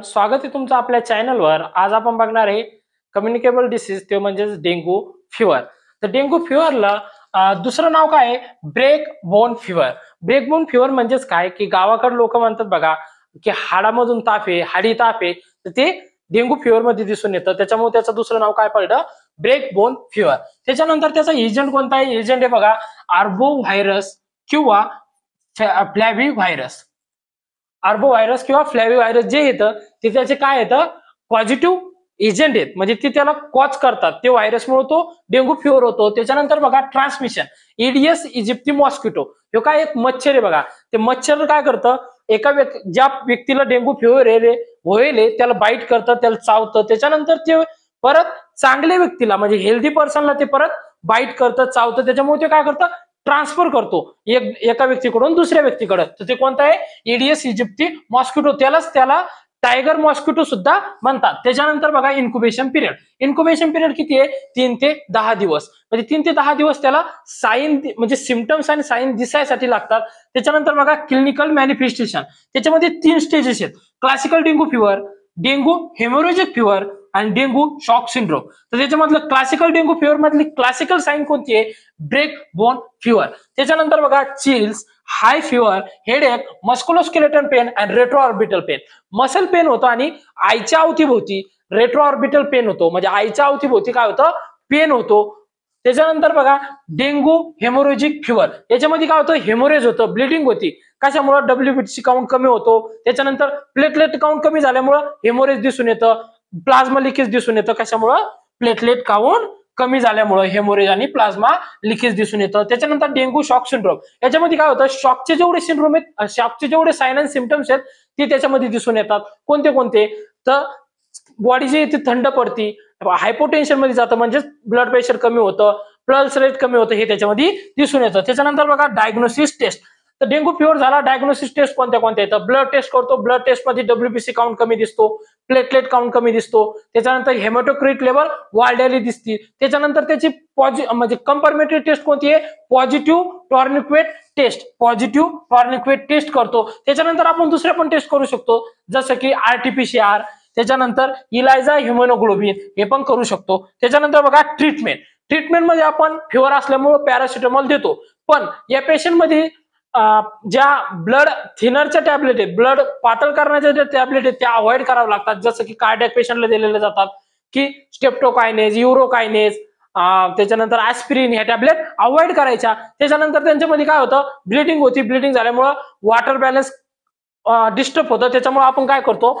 स्वागत आहे तुमचं आपल्या चॅनलवर। आज आपण बघणार आहे कम्युनिकेबल डिसीज, ते म्हणजे डेंगू फिवर। तर डेंगू फिवरला दुसरं नाव काय आहे? Break bone fever. Break bone fever म्हणजेच काय की गावाकडे लोक म्हणतात बघा की हाडामधून ताप आहे, हाडी ताप आहे, तर ते डेंगू फिवर मध्ये दिसून येतं। त्याच्यामुळे त्याचं दुसरं नाव काय पडलं? Break bone fever. त्याच्यानंतर त्याचा एजंट कोणता आहे? एजंट आहे बघा आर्बो व्हायरस किंवा फ्लॅव्ही व्हायरस। आर्बो व्हायरस किंवा फ्लॅव्ही व्हायरस जे येतं ते त्याचे काय येतं? पॉझिटिव्ह एजंट आहेत, म्हणजे ते त्याला कॉज करतात। ते व्हायरसमुळे तो डेंगू फिवर होतो। त्याच्यानंतर बघा ट्रान्समिशन, एडियस इजिप्ती मॉस्किटो, हे काय एक मच्छर आहे बघा। ते मच्छर काय करतं? ज्या व्यक्तीला डेंगू फिवर होईल त्याला बाईट करतं, त्याला चावतं। त्याच्यानंतर ते परत चांगल्या व्यक्तीला म्हणजे हेल्दी पर्सनला ते परत बाईट करतं, चावतं। त्याच्यामुळे ते काय करतं? ट्रान्सफर करतो एका व्यक्तीकडून दुसऱ्या व्यक्तीकडे। तर ते कोणतं आहे? एडियस इजिप्ती मॉस्किटो। त्याला टायगर मॉस्किटो सुद्धा म्हणतात। त्याच्यानंतर बघा इन्क्युबेशन पिरियड। इन्क्युबेशन पिरियड किती आहे? 3 ते 10 दिवस। म्हणजे 3 ते 10 दिवस त्याला साईन म्हणजे सिम्पटम्स आणि साईन दिसायसाठी लागतात। त्याच्यानंतर बघा क्लिनिकल मॅनिफेस्टेशन। त्याच्यामध्ये 3 स्टेजेस आहेत: classical dengue fever, dengue haemorrhagic fever आणि डेंगू शॉक सिंड्रोम। तर त्याच्यामधलं क्लासिकल डेंगू फिवर मधली क्लासिकल साईन कोणती आहे? Break bone fever. त्याच्यानंतर बघा chills, high fever, headache, musculoskeletal pain आणि retro orbital pain. Muscle pain होतो आणि आईच्या अवतीभोवती रेट्रो ऑर्बिटल पेन होतो, म्हणजे आईच्या अवतीभोवती काय होतं? पेन होतो। त्याच्यानंतर बघा डेंगू हेमोरेजिक फिवर, याच्यामध्ये काय होतं? हेमोरेज होतं, ब्लिडिंग होती। कशामुळे? WBC काउंट कमी होतो। त्याच्यानंतर प्लेटलेट काउंट कमी झाल्यामुळे हेमोरेज दिसून येतं, प्लाझ्मा लिकेज दिसून येतं। कशामुळे? प्लेटलेट काउंट कमी झाल्यामुळे हेमोरेज आणि प्लाझ्मा लिकेज दिसून येतं। त्याच्यानंतर डेंगू शॉक सिंड्रोम, याच्यामध्ये काय होतं? शॉकचे जेवढे सिंड्रोम आहेत, शॉकचे जेवढे साइन अँड सिम्पटम्स आहेत ते त्याच्यामध्ये दिसून येतात। कोणते कोणते? तर बॉडी जी ती थंड पडती, हायपोटेन्शन मध्ये जातं, म्हणजे ब्लड प्रेशर कमी होतं, पल्स रेट कमी होतं, हे त्याच्यामध्ये दिसून येतं। त्याच्यानंतर बघा डायग्नोसिस टेस्ट। तर डेंगू फिवर झाला, डायग्नोसिस टेस्ट कोणत्या कोणत्या येतात? ब्लड टेस्ट करतो, ब्लड टेस्ट मध्ये WBC काउंट कमी दिसतो, प्लेटलेट काउंट कमी दिसतो। त्याच्यानंतर हेमॅटोक्रिट लेवल वाढलेली दिसते। त्याच्यानंतर त्याची म्हणजे कंपरमेटरी टेस्ट कोणती आहे? Positive tourniquet test. Positive tourniquet test करतो। त्याच्यानंतर आपण दुसऱ्या पण टेस्ट करू शकतो, जसं की RT-PCR, त्याच्यानंतर इलायझा हिमोग्लोबिन, हे पण करू शकतो। त्याच्यानंतर बघा ट्रीटमेंट। ट्रीटमेंट मध्ये आपण फिवर असल्यामुळे पॅरासिटामॉल देतो, पण या पेशंट मध्ये ज्या ब्लड थिनरच्या टॅबलेट आहेत, ब्लड पातळ करण्याच्या ज्या टॅबलेट आहेत त्या अवॉइड कराव्या लागतात, जसं की कार्डियक पेशंटला दिलेले जातात की स्टेप्टोकायनेज, युरोकायनेज, त्याच्यानंतर ऍस्पिरिन, ह्या टॅबलेट अवॉइड करायच्या। त्याच्यानंतर त्यांच्यामध्ये काय होतं? ब्लिडिंग होती, ब्लिडिंग झाल्यामुळे वॉटर बॅलन्स डिस्टर्ब होतं। त्याच्यामुळे आपण काय करतो?